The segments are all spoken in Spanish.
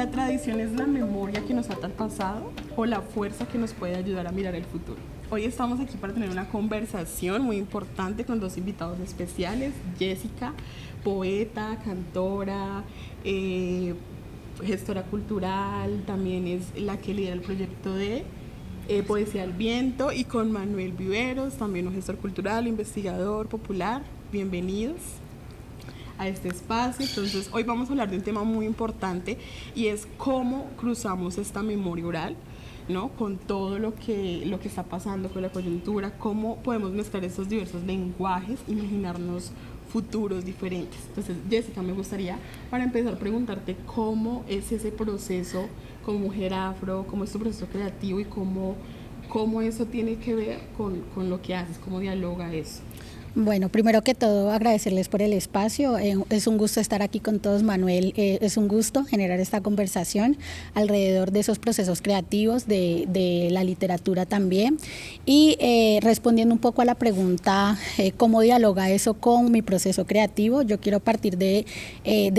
¿La tradición es la memoria que nos ata al pasado o la fuerza que nos puede ayudar a mirar el futuro? Hoy estamos aquí para tener una conversación muy importante con dos invitados especiales. Jessica, poeta, cantora, gestora cultural, también es la que lidera el proyecto de Poesía al Viento, y con Manuel Viveros, también un gestor cultural, investigador popular. Bienvenidos a este espacio. Entonces, hoy vamos a hablar de un tema muy importante y es cómo cruzamos esta memoria oral, ¿no?, con todo lo que está pasando con la coyuntura, cómo podemos mezclar estos diversos lenguajes, imaginarnos futuros diferentes. Entonces, Jessica, me gustaría, para empezar, preguntarte cómo es ese proceso como mujer afro, cómo es tu proceso creativo y cómo eso tiene que ver con lo que haces, cómo dialoga eso. Bueno, primero que todo agradecerles por el espacio, es un gusto estar aquí con todos, Manuel, es un gusto generar esta conversación alrededor de esos procesos creativos, de la literatura también, y respondiendo un poco a la pregunta, ¿cómo dialoga eso con mi proceso creativo? Yo quiero partir de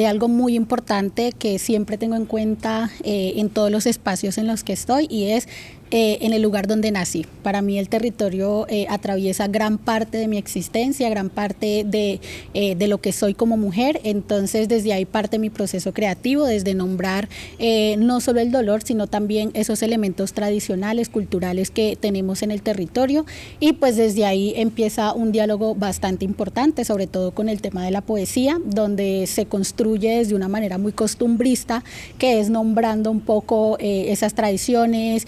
algo muy importante que siempre tengo en cuenta en todos los espacios en los que estoy, y es en el lugar donde nací. Para mí el territorio atraviesa gran parte de mi existencia, gran parte de lo que soy como mujer. Entonces desde ahí parte mi proceso creativo, desde nombrar no solo el dolor, sino también esos elementos tradicionales, culturales que tenemos en el territorio, y pues desde ahí empieza un diálogo bastante importante, sobre todo con el tema de la poesía, donde se construye desde una manera muy costumbrista, que es nombrando un poco esas tradiciones,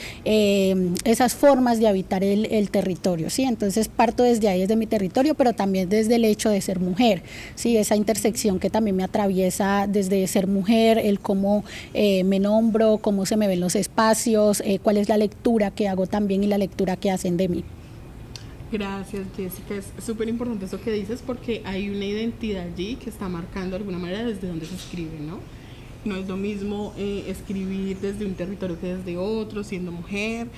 esas formas de habitar el territorio, ¿sí? Entonces parto desde ahí, desde mi territorio, pero también desde el hecho de ser mujer, ¿sí? Esa intersección que también me atraviesa desde ser mujer, el cómo me nombro, cómo se me ven los espacios, cuál es la lectura que hago también y la lectura que hacen de mí. Gracias, Jessica. Es súper importante eso que dices, porque hay una identidad allí que está marcando de alguna manera desde donde se escribe, ¿no? No es lo mismo escribir desde un territorio que desde otro, siendo mujer.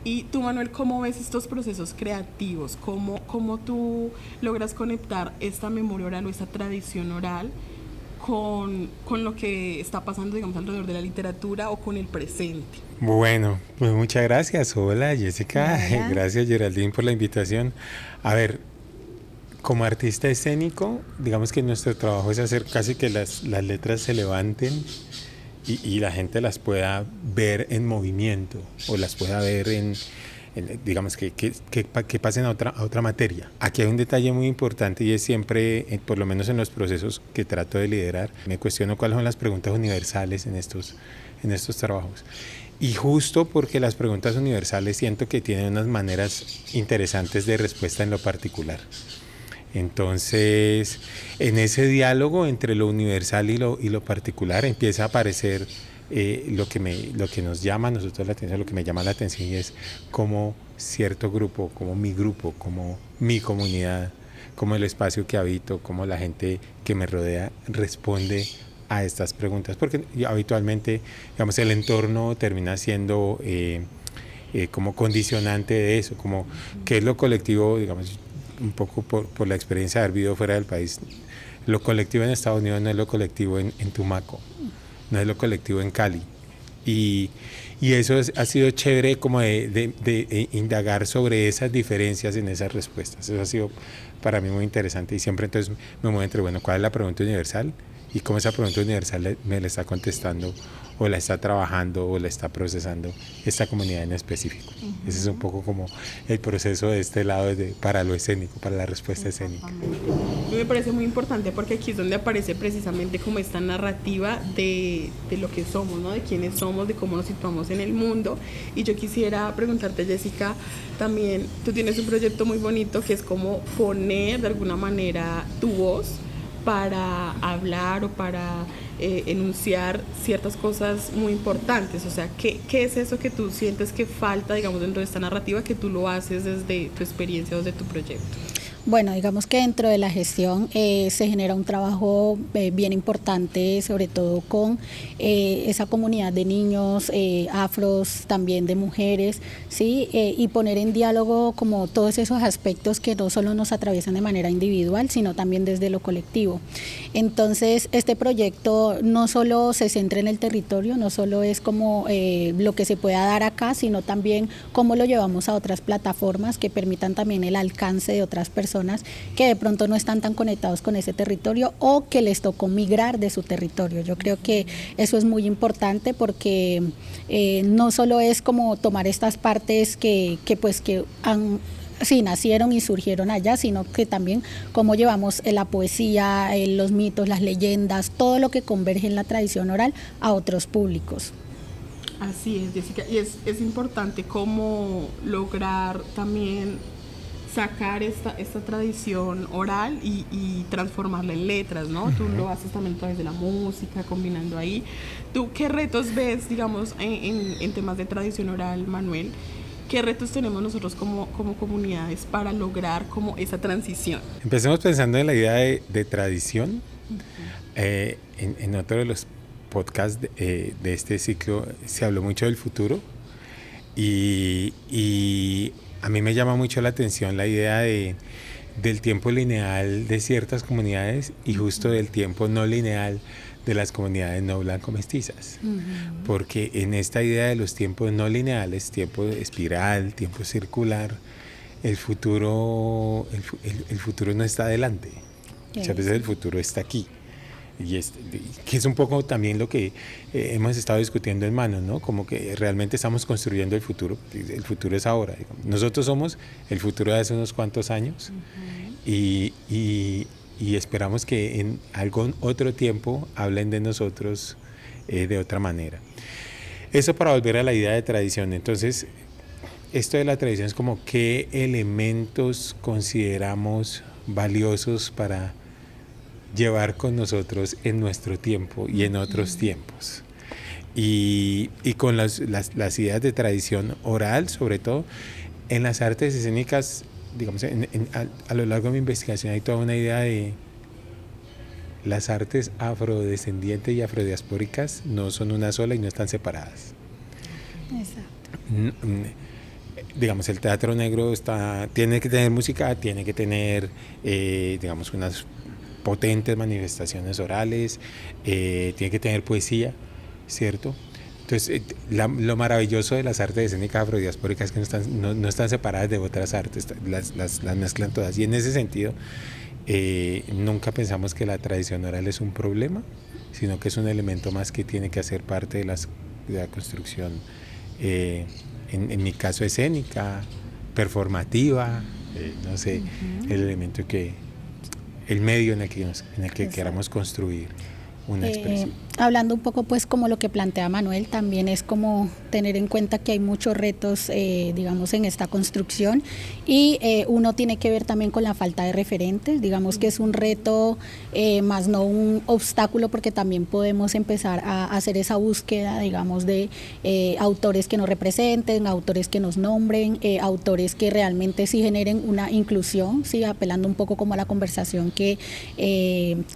Y tú, Manuel, ¿cómo ves estos procesos creativos? ¿Cómo tú logras conectar esta memoria oral o esta tradición oral con lo que está pasando, digamos, alrededor de la literatura o con el presente? Bueno, pues muchas gracias. Hola, Jessica. Hola. Gracias, Geraldine, por la invitación. A ver, como artista escénico, digamos que nuestro trabajo es hacer casi que las letras se levanten y la gente las pueda ver en movimiento, o las pueda ver digamos que pasen a otra materia. Aquí hay un detalle muy importante, y es siempre, por lo menos en los procesos que trato de liderar, me cuestiono cuáles son las preguntas universales en estos trabajos. Y justo porque las preguntas universales siento que tienen unas maneras interesantes de respuesta en lo particular. Entonces, en ese diálogo entre lo universal y lo particular empieza a aparecer lo que nos llama a nosotros la atención, lo que me llama la atención, y es cómo cierto grupo, como mi comunidad, como el espacio que habito, como la gente que me rodea responde a estas preguntas, porque habitualmente, digamos, el entorno termina siendo como condicionante de eso, como qué es lo colectivo, digamos, un poco por la experiencia de haber vivido fuera del país. Lo colectivo en Estados Unidos no es lo colectivo en Tumaco, no es lo colectivo en Cali, y eso ha sido chévere, como de indagar sobre esas diferencias en esas respuestas. Eso ha sido para mí muy interesante, y siempre entonces me muevo entre, bueno, ¿cuál es la pregunta universal? Y cómo esa pregunta universal me la está contestando, o la está trabajando, o la está procesando esta comunidad en específico. Uh-huh. Ese es un poco como el proceso de este lado para lo escénico, para la respuesta escénica. Me parece muy importante, porque aquí es donde aparece precisamente como esta narrativa de lo que somos, ¿no? De quiénes somos, de cómo nos situamos en el mundo. Y yo quisiera preguntarte, Jessica, también tú tienes un proyecto muy bonito que es como poner de alguna manera tu voz para hablar o para enunciar ciertas cosas muy importantes. O sea, ¿qué es eso que tú sientes que falta, digamos, dentro de esta narrativa, que tú lo haces desde tu experiencia o desde tu proyecto? Bueno, digamos que dentro de la gestión se genera un trabajo bien importante, sobre todo con esa comunidad de niños, afros, también de mujeres, ¿sí? Y poner en diálogo como todos esos aspectos que no solo nos atraviesan de manera individual, sino también desde lo colectivo. Entonces, este proyecto no solo se centra en el territorio, no solo es como lo que se pueda dar acá, sino también cómo lo llevamos a otras plataformas que permitan también el alcance de otras personas que de pronto no están tan conectados con ese territorio o que les tocó migrar de su territorio. Yo creo que eso es muy importante porque no solo es como tomar estas partes que han sí, nacieron y surgieron allá, sino que también cómo llevamos la poesía, los mitos, las leyendas, todo lo que converge en la tradición oral a otros públicos. Así es, Jessica, y es importante cómo lograr también sacar esta tradición oral y transformarla en letras, ¿no? Tú lo haces también a través de la música, combinando ahí. ¿Tú qué retos ves, digamos, en temas de tradición oral, Manuel? ¿Qué retos tenemos nosotros como comunidades para lograr como esa transición? Empecemos pensando en la idea de tradición. En otro de los podcasts de este ciclo se habló mucho del futuro y a mí me llama mucho la atención la idea del tiempo lineal de ciertas comunidades y justo del tiempo no lineal de las comunidades no blanco-mestizas. Porque en esta idea de los tiempos no lineales, tiempo espiral, tiempo circular, el futuro no está adelante. Muchas veces el futuro está aquí. Que es un poco también lo que hemos estado discutiendo en Manos, ¿no? Como que realmente estamos construyendo el futuro es ahora. Nosotros somos el futuro de hace unos cuantos años y esperamos que en algún otro tiempo hablen de nosotros de otra manera. Eso para volver a la idea de tradición. Entonces, esto de la tradición es como qué elementos consideramos valiosos para llevar con nosotros en nuestro tiempo y en otros tiempos. Y con las ideas de tradición oral, sobre todo, en las artes escénicas, digamos, a lo largo de mi investigación hay toda una idea de las artes afrodescendientes y afrodiaspóricas no son una sola y no están separadas. Exacto. Digamos, el teatro negro tiene que tener música, tiene que tener, digamos, unas potentes manifestaciones orales, tiene que tener poesía, ¿cierto? Entonces, lo maravilloso de las artes escénicas afrodiaspóricas es que no están separadas de otras artes, las mezclan todas. Y en ese sentido, nunca pensamos que la tradición oral es un problema, sino que es un elemento más que tiene que hacer parte de la construcción, en mi caso escénica, performativa, no sé, el elemento el medio en el que queramos construir una expresión. Hablando un poco pues como lo que plantea Manuel, también es como tener en cuenta que hay muchos retos digamos en esta construcción y uno tiene que ver también con la falta de referentes, digamos que es un reto más no un obstáculo porque también podemos empezar a hacer esa búsqueda digamos de autores que nos representen, autores que nos nombren, autores que realmente sí generen una inclusión, sí, apelando un poco como a la conversación que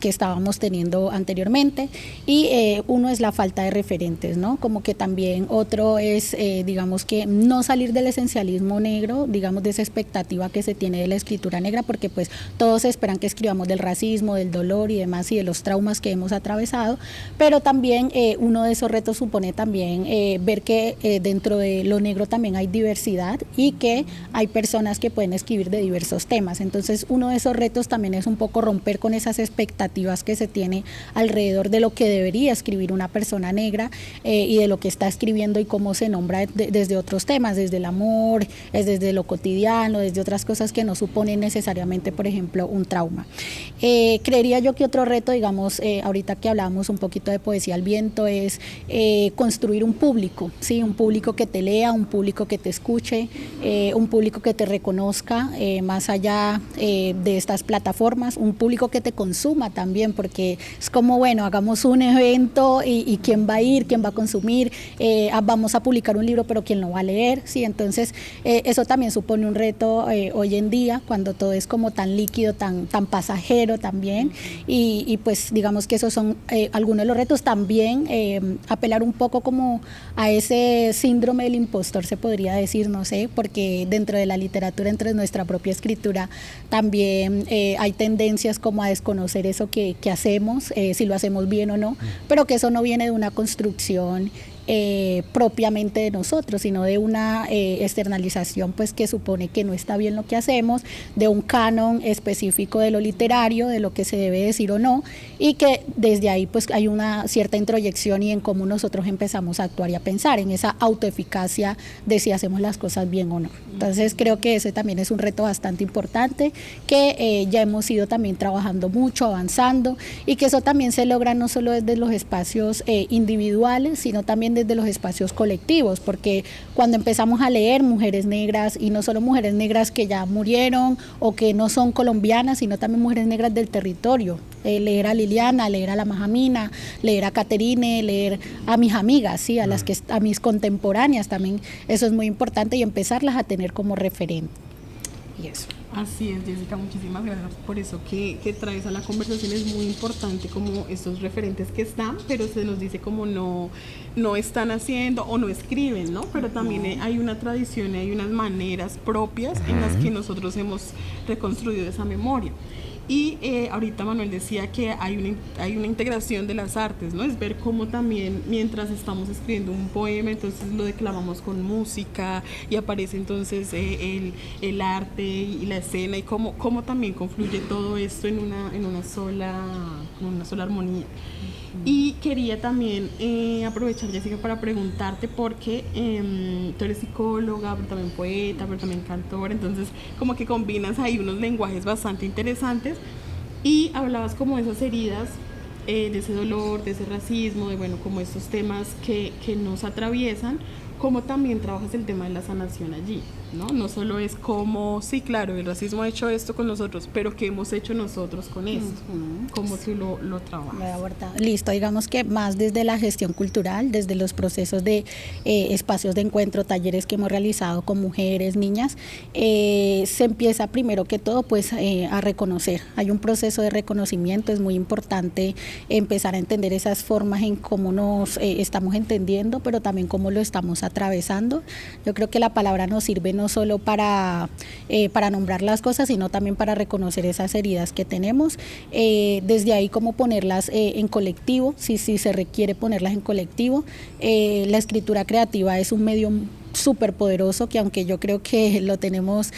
estábamos teniendo anteriormente y uno es la falta de referentes, ¿no? Como que también otro es, digamos que no salir del esencialismo negro, digamos de esa expectativa que se tiene de la escritura negra, porque pues todos esperan que escribamos del racismo, del dolor y demás y de los traumas que hemos atravesado, pero también uno de esos retos supone también ver que dentro de lo negro también hay diversidad y que hay personas que pueden escribir de diversos temas, entonces uno de esos retos también es un poco romper con esas expectativas que se tiene alrededor de lo que debería escribir una persona negra y de lo que está escribiendo y cómo se nombra desde otros temas, desde el amor, desde lo cotidiano, desde otras cosas que no suponen necesariamente, por ejemplo, un trauma. Creería yo que otro reto, digamos, ahorita que hablábamos un poquito de poesía al viento, es construir un público, ¿sí? Un público que te lea, un público que te escuche, un público que te reconozca más allá de estas plataformas, un público que te consuma también, porque es como, bueno, hagamos un evento evento y quién va a ir, quién va a consumir, vamos a publicar un libro pero quién lo va a leer, ¿sí? Entonces eso también supone un reto hoy en día cuando todo es como tan líquido, tan pasajero también y pues digamos que esos son algunos de los retos. También apelar un poco como a ese síndrome del impostor, se podría decir, no sé, porque dentro de la literatura, dentro de nuestra propia escritura también hay tendencias como a desconocer eso que hacemos, si lo hacemos bien o no, pero que eso no viene de una construcción propiamente de nosotros, sino de una externalización pues que supone que no está bien lo que hacemos, de un canon específico de lo literario, de lo que se debe decir o no, y que desde ahí pues hay una cierta introyección y en cómo nosotros empezamos a actuar y a pensar en esa autoeficacia de si hacemos las cosas bien o no. Entonces creo que ese también es un reto bastante importante que ya hemos ido también trabajando mucho, avanzando, y que eso también se logra no solo desde los espacios individuales, sino también desde los espacios colectivos, porque cuando empezamos a leer mujeres negras, y no solo mujeres negras que ya murieron o que no son colombianas, sino también mujeres negras del territorio, leer a Liliana, leer a la Majamina, leer a Caterine, leer a mis amigas, ¿sí? A mis contemporáneas también, eso es muy importante, y empezarlas a tener como referente. Y eso. Así es, Jessica, muchísimas gracias por eso que traes a la conversación. Es muy importante como estos referentes que están, pero se nos dice como no están haciendo o no escriben, ¿no? Pero también hay una tradición, hay unas maneras propias en las que nosotros hemos reconstruido esa memoria. Y ahorita Manuel decía que hay una integración de las artes, ¿no? Es ver cómo también mientras estamos escribiendo un poema, entonces lo declamamos con música y aparece entonces el arte y la escena, y cómo también confluye todo esto en una sola armonía. Y quería también aprovechar, Jessica, para preguntarte, porque tú eres psicóloga, pero también poeta, pero también cantora, entonces como que combinas ahí unos lenguajes bastante interesantes, y hablabas como de esas heridas, de ese dolor, de ese racismo, de como estos temas que nos atraviesan. ¿Cómo también trabajas el tema de la sanación allí? No solo es como, sí, claro, el racismo ha hecho esto con nosotros, pero ¿qué hemos hecho nosotros con esto? ¿Cómo tú lo trabajas? Listo, digamos que más desde la gestión cultural, desde los procesos de espacios de encuentro, talleres que hemos realizado con mujeres, niñas, se empieza primero que todo pues a reconocer. Hay un proceso de reconocimiento, es muy importante empezar a entender esas formas en cómo nos estamos entendiendo, pero también cómo lo estamos atravesando. Yo creo que la palabra nos sirve no solo para nombrar las cosas, sino también para reconocer esas heridas que tenemos. Desde ahí, cómo ponerlas en colectivo, si se requiere ponerlas en colectivo. La escritura creativa es un medio súper poderoso que, aunque yo creo que lo tenemos,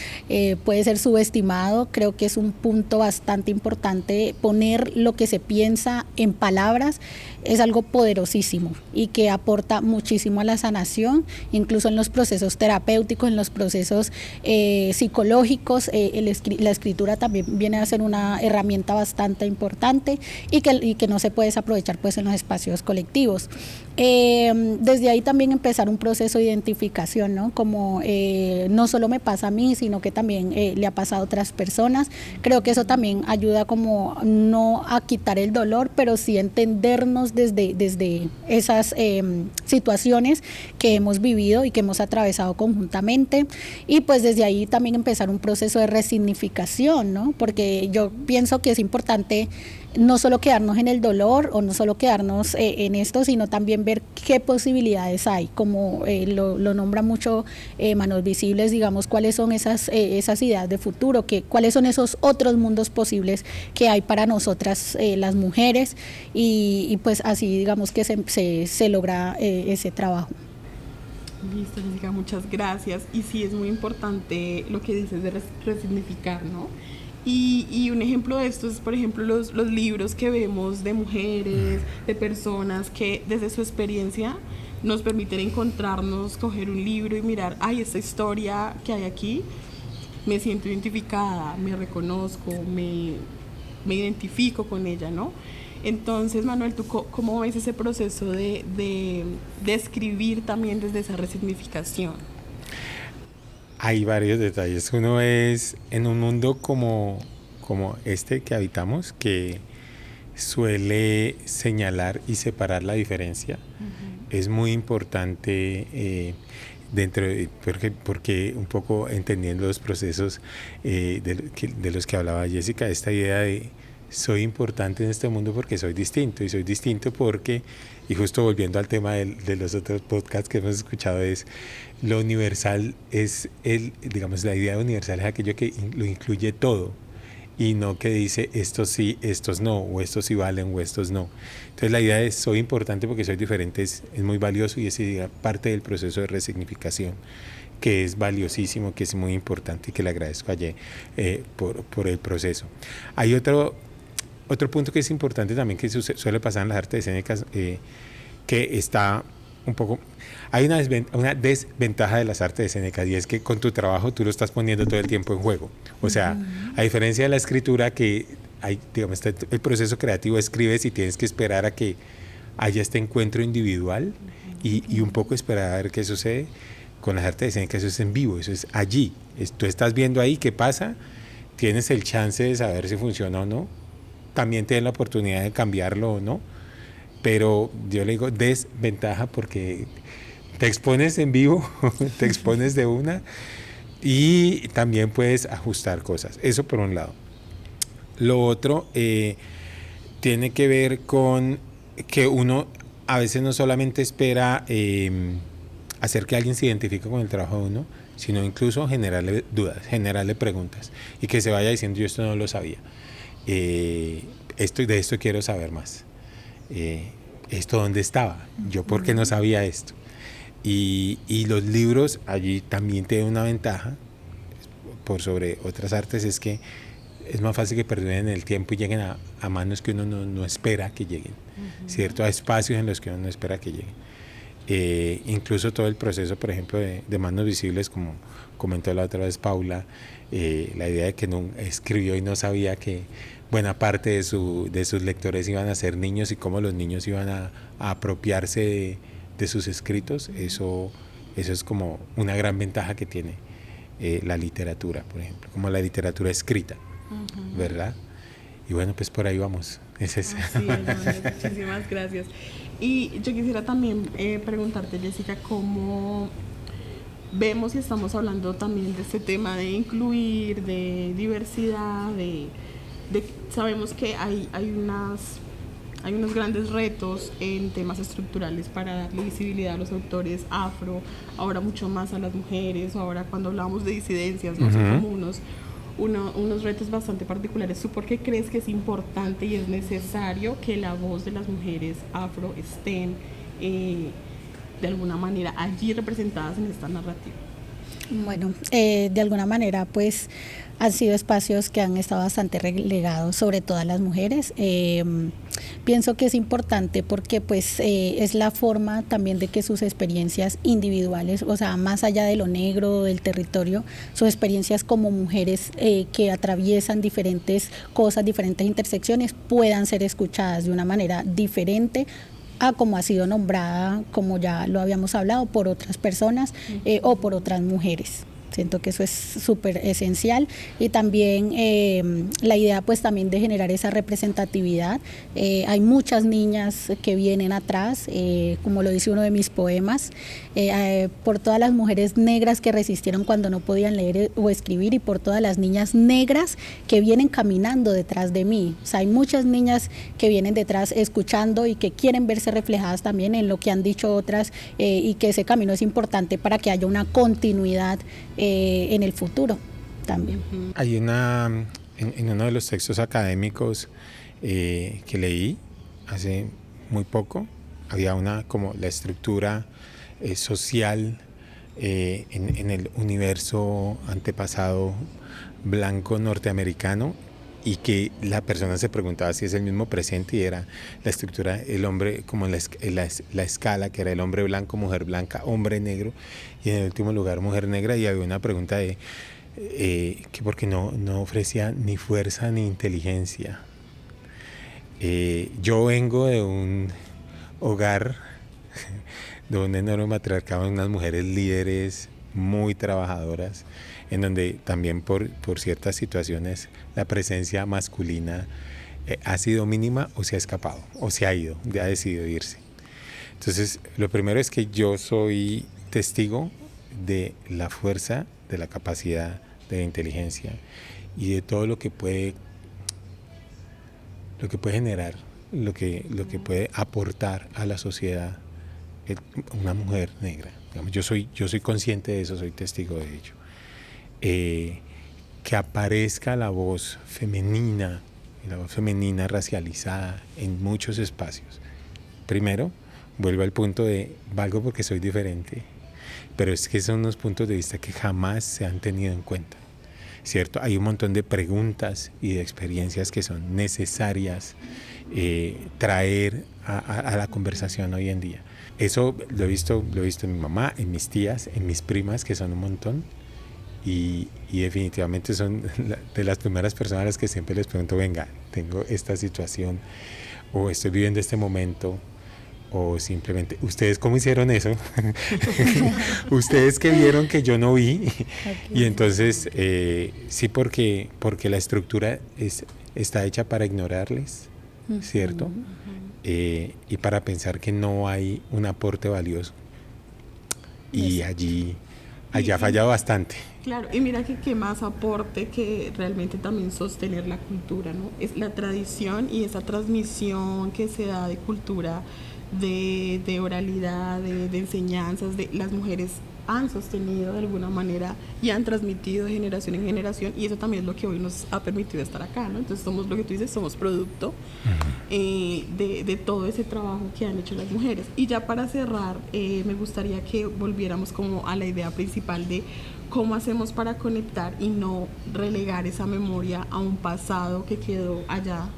puede ser subestimado, creo que es un punto bastante importante. Poner lo que se piensa en palabras es algo poderosísimo y que aporta muchísimo a la sanación, incluso en los procesos terapéuticos, en los procesos psicológicos. La escritura también viene a ser una herramienta bastante importante y que no se puede desaprovechar pues en los espacios colectivos. Desde ahí también empezar un proceso de identificación, ¿no? Como no solo me pasa a mí, sino que también le ha pasado a otras personas. Creo que eso también ayuda como no a quitar el dolor, pero sí a entendernos desde esas situaciones que hemos vivido y que hemos atravesado conjuntamente, y pues desde ahí también empezar un proceso de resignificación, ¿no? Porque yo pienso que es importante no solo quedarnos en el dolor o no solo quedarnos en esto, sino también ver qué posibilidades hay, como lo nombra mucho Manos Visibles, digamos, cuáles son esas ideas de futuro, cuáles son esos otros mundos posibles que hay para nosotras las mujeres, y pues así digamos que se logra ese trabajo. Listo, Jessica, muchas gracias. Y sí, es muy importante lo que dices de resignificar, ¿no? Y un ejemplo de esto es, por ejemplo, los libros que vemos de mujeres, de personas que desde su experiencia nos permiten encontrarnos, coger un libro y mirar, ay, esta historia que hay aquí, me siento identificada, me reconozco, me identifico con ella, ¿no? Entonces, Manuel, ¿tú cómo ves ese proceso de escribir también desde esa resignificación? Hay varios detalles. Uno es en un mundo como este que habitamos, que suele señalar y separar la diferencia. Es muy importante porque un poco entendiendo los procesos de los que hablaba Jessica, esta idea de soy importante en este mundo porque soy distinto, y soy distinto porque, y justo volviendo al tema de los otros podcasts que hemos escuchado, es lo universal, digamos, la idea universal es aquello que lo incluye todo, y no que dice estos sí, estos no, o estos sí valen o estos no. Entonces la idea de soy importante porque soy diferente es muy valioso, y es parte del proceso de resignificación, que es valiosísimo, que es muy importante, y que le agradezco a Ye por el proceso. Hay otro punto que es importante también, que suele pasar en las artes escénicas, que está un poco... Hay una desventaja de las artes escénicas, y es que con tu trabajo tú lo estás poniendo todo el tiempo en juego. O sea, a diferencia de la escritura, que hay, digamos, el proceso creativo, escribes y tienes que esperar a que haya este encuentro individual y un poco esperar a ver qué sucede. Con las artes escénicas eso es en vivo, eso es allí. Tú estás viendo ahí qué pasa, tienes el chance de saber si funciona o no, también tienes la oportunidad de cambiarlo o no, pero yo le digo desventaja porque te expones en vivo, te expones de una, y también puedes ajustar cosas. Eso por un lado. Lo otro tiene que ver con que uno a veces no solamente espera hacer que alguien se identifique con el trabajo de uno, sino incluso generarle dudas, generarle preguntas, y que se vaya diciendo yo esto no lo sabía, de esto quiero saber más, esto dónde estaba, yo por qué no sabía esto. Y los libros allí también tienen una ventaja por sobre otras artes, es que es más fácil que perduren en el tiempo y lleguen a manos que uno no espera que lleguen, ¿cierto? A espacios en los que uno no espera que lleguen. Incluso todo el proceso, por ejemplo, de Manos Visibles, como comentó la otra vez Paula, la idea de que no escribió y no sabía que buena parte de sus lectores iban a ser niños, y cómo los niños iban a apropiarse de sus escritos, eso es como una gran ventaja que tiene la literatura, por ejemplo, como la literatura escrita, ¿verdad? Y bueno, pues por ahí vamos. Así es, muchísimas gracias. Y yo quisiera también preguntarte, Jessica, cómo vemos y estamos hablando también de este tema de incluir, de diversidad, sabemos que hay unos grandes retos en temas estructurales para darle visibilidad a los autores afro, ahora mucho más a las mujeres, ahora cuando hablamos de disidencias, ¿no? Son como unos retos bastante particulares. ¿Tú por qué crees que es importante y es necesario que la voz de las mujeres afro estén de alguna manera allí representadas en esta narrativa? Bueno, de alguna manera pues han sido espacios que han estado bastante relegados, sobre todo a las mujeres. Pienso que es importante porque pues es la forma también de que sus experiencias individuales, o sea, más allá de lo negro, del territorio, sus experiencias como mujeres que atraviesan diferentes cosas, diferentes intersecciones, puedan ser escuchadas de una manera diferente a como ha sido nombrada, como ya lo habíamos hablado, por otras personas o por otras mujeres. Siento que eso es súper esencial, y también la idea pues también de generar esa representatividad. Hay muchas niñas que vienen atrás, como lo dice uno de mis poemas, por todas las mujeres negras que resistieron cuando no podían leer o escribir, y por todas las niñas negras que vienen caminando detrás de mí. O sea, hay muchas niñas que vienen detrás escuchando y que quieren verse reflejadas también en lo que han dicho otras, y que ese camino es importante para que haya una continuidad en el futuro también. Hay en uno de los textos académicos que leí hace muy poco, había como la estructura social en el universo antepasado blanco norteamericano, y que la persona se preguntaba si es el mismo presente, y era la estructura, el hombre como la escala, que era el hombre blanco, mujer blanca, hombre negro, y en el último lugar mujer negra. Y había una pregunta de que porque no ofrecía ni fuerza ni inteligencia. Yo vengo de un hogar de un enorme matriarcado, unas mujeres líderes muy trabajadoras, en donde también por ciertas situaciones la presencia masculina ha sido mínima o se ha escapado o se ha ido, ha decidido irse. Entonces, lo primero es que yo soy testigo de la fuerza, de la capacidad, de la inteligencia y de todo lo que puede generar, lo que puede aportar a la sociedad una mujer negra. Digamos, yo soy consciente de eso, soy testigo de ello. Que aparezca la voz femenina racializada en muchos espacios. Primero, vuelvo al punto de valgo porque soy diferente, pero es que son unos puntos de vista que jamás se han tenido en cuenta, ¿cierto? Hay un montón de preguntas y de experiencias que son necesarias traer a la conversación hoy en día. Eso lo he visto en mi mamá, en mis tías, en mis primas, que son un montón, y definitivamente son de las primeras personas a las que siempre les pregunto, venga, tengo esta situación, o estoy viviendo este momento, o simplemente, ¿ustedes cómo hicieron eso? Ustedes que vieron que yo no vi. Y entonces, sí, porque la estructura está hecha para ignorarles, ¿cierto? Y para pensar que no hay un aporte valioso. Y allá ha fallado bastante. Claro, y mira que qué más aporte que realmente también sostener la cultura, ¿no? Es la tradición y esa transmisión que se da de cultura, de oralidad, de enseñanzas, las mujeres han sostenido de alguna manera y han transmitido de generación en generación, y eso también es lo que hoy nos ha permitido estar acá, ¿no? Entonces somos, lo que tú dices, somos producto de todo ese trabajo que han hecho las mujeres. Y ya para cerrar, me gustaría que volviéramos como a la idea principal de cómo hacemos para conectar y no relegar esa memoria a un pasado que quedó allá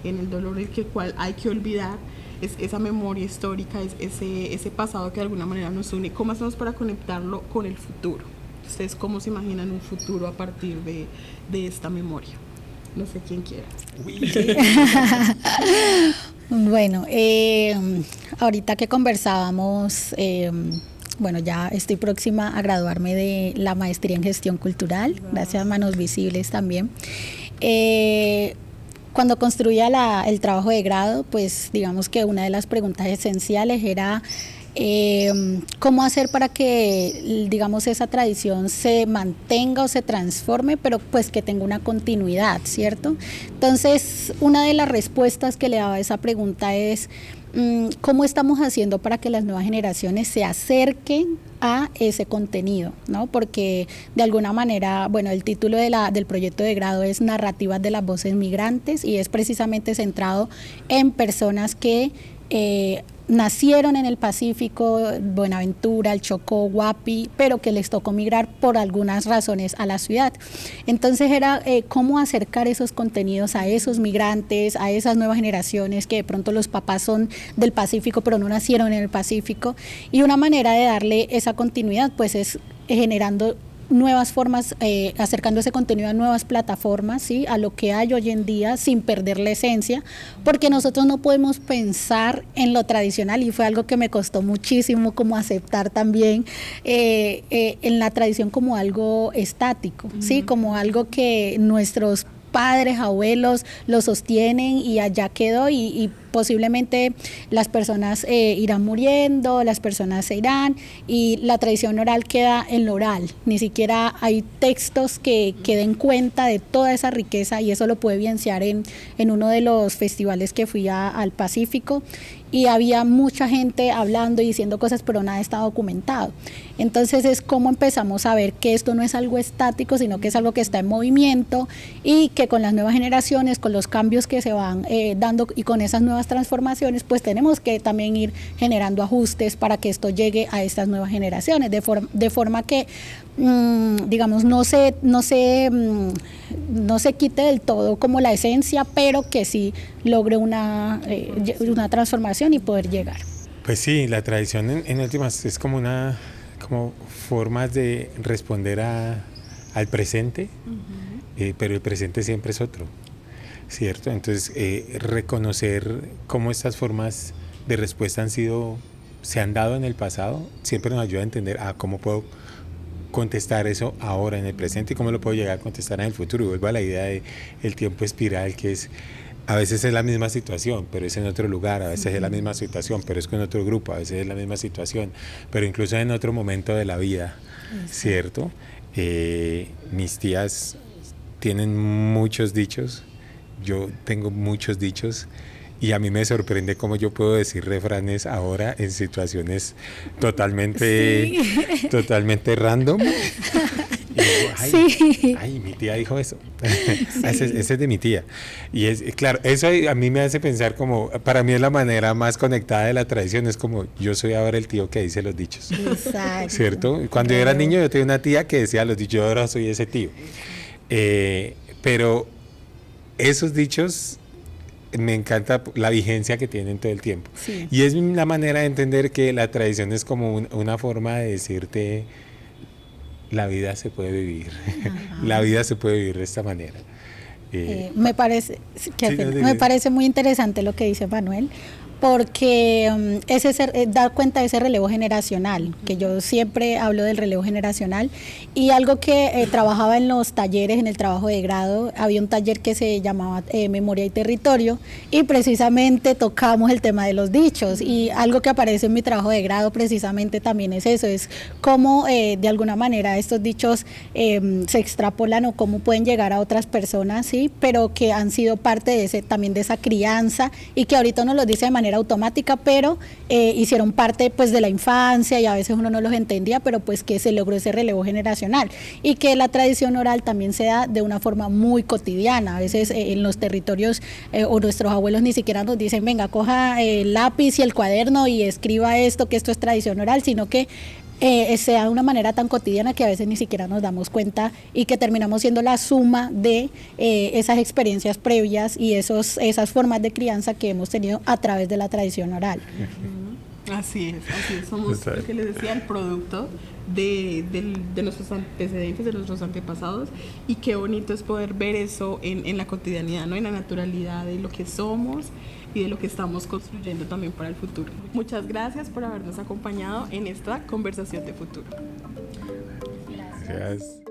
en el dolor, el cual hay que olvidar. Es esa memoria histórica, es ese pasado que de alguna manera nos une. ¿Cómo hacemos para conectarlo con el futuro? ¿Ustedes cómo se imaginan un futuro a partir de esta memoria? No sé quién quiera. Bueno, ahorita que conversábamos, bueno, ya estoy próxima a graduarme de la maestría en gestión cultural, gracias a Manos Visibles también. Cuando construía el trabajo de grado, pues digamos que una de las preguntas esenciales era cómo hacer para que, digamos, esa tradición se mantenga o se transforme, pero pues que tenga una continuidad, ¿cierto? Entonces, una de las respuestas que le daba a esa pregunta es cómo estamos haciendo para que las nuevas generaciones se acerquen a ese contenido, ¿no? Porque de alguna manera, bueno, el título del proyecto de grado es Narrativas de las Voces Migrantes, y es precisamente centrado en personas que nacieron en el Pacífico, Buenaventura, el Chocó, Guapi, pero que les tocó migrar por algunas razones a la ciudad. Entonces era cómo acercar esos contenidos a esos migrantes, a esas nuevas generaciones que de pronto los papás son del Pacífico pero no nacieron en el Pacífico, y una manera de darle esa continuidad pues es generando nuevas formas, acercando ese contenido a nuevas plataformas, ¿sí? A lo que hay hoy en día sin perder la esencia, porque nosotros no podemos pensar en lo tradicional, y fue algo que me costó muchísimo como aceptar también en la tradición como algo estático, ¿sí? Como algo que nuestros padres, abuelos lo sostienen y allá quedó, y posiblemente las personas irán muriendo, las personas se irán y la tradición oral queda en lo oral. Ni siquiera hay textos que den cuenta de toda esa riqueza, y eso lo pude evidenciar en uno de los festivales que fui al Pacífico, y había mucha gente hablando y diciendo cosas, pero nada está documentado. Entonces es como empezamos a ver que esto no es algo estático, sino que es algo que está en movimiento, y que con las nuevas generaciones, con los cambios que se van dando y con esas nuevas transformaciones, pues tenemos que también ir generando ajustes para que esto llegue a estas nuevas generaciones, de forma que digamos no se quite del todo como la esencia, pero que sí logre una transformación y poder llegar. Pues sí, la tradición en últimas es como formas de responder al presente, pero el presente siempre es otro, ¿cierto? Entonces reconocer cómo estas formas de respuesta se han dado en el pasado siempre nos ayuda a entender cómo puedo contestar eso ahora en el presente y cómo lo puedo llegar a contestar en el futuro. Y vuelvo a la idea del tiempo espiral, que es a veces es la misma situación, pero es en otro lugar, a veces es la misma situación, pero es con otro grupo, a veces es la misma situación, pero incluso en otro momento de la vida, ¿cierto? Mis tías tienen muchos dichos, yo tengo muchos dichos, y a mí me sorprende cómo yo puedo decir refranes ahora en situaciones totalmente random. Y digo, ay, mi tía dijo eso. Ese es de mi tía. Y es claro, eso a mí me hace pensar como, para mí es la manera más conectada de la tradición, es como yo soy ahora el tío que dice los dichos. Exacto. ¿Cierto? Cuando yo era niño yo tenía una tía que decía los dichos, yo ahora soy ese tío. Pero esos dichos me encanta la vigencia que tienen todo el tiempo. Sí. Y es la manera de entender que la tradición es como una forma de decirte la vida se puede vivir. La vida se puede vivir de esta manera. Me parece muy interesante lo que dice Manuel, porque dar cuenta de ese relevo generacional, que yo siempre hablo del relevo generacional, y algo que trabajaba en los talleres, en el trabajo de grado, había un taller que se llamaba Memoria y Territorio, y precisamente tocamos el tema de los dichos, y algo que aparece en mi trabajo de grado precisamente también es eso, es cómo de alguna manera estos dichos se extrapolan o cómo pueden llegar a otras personas, ¿sí? Pero que han sido parte de también de esa crianza, y que ahorita uno los dice de manera automática, pero hicieron parte pues de la infancia y a veces uno no los entendía, pero pues que se logró ese relevo generacional y que la tradición oral también se da de una forma muy cotidiana. A veces en los territorios o nuestros abuelos ni siquiera nos dicen venga, coja el lápiz y el cuaderno y escriba esto, que esto es tradición oral, sino que se da de una manera tan cotidiana que a veces ni siquiera nos damos cuenta y que terminamos siendo la suma de esas experiencias previas y esas formas de crianza que hemos tenido a través de la tradición oral. Así es, somos lo que les decía, el producto de nuestros antecedentes, de nuestros antepasados, y qué bonito es poder ver eso en la cotidianidad, ¿no? En la naturalidad de lo que somos y de lo que estamos construyendo también para el futuro. Muchas gracias por habernos acompañado en esta conversación de futuro. Gracias.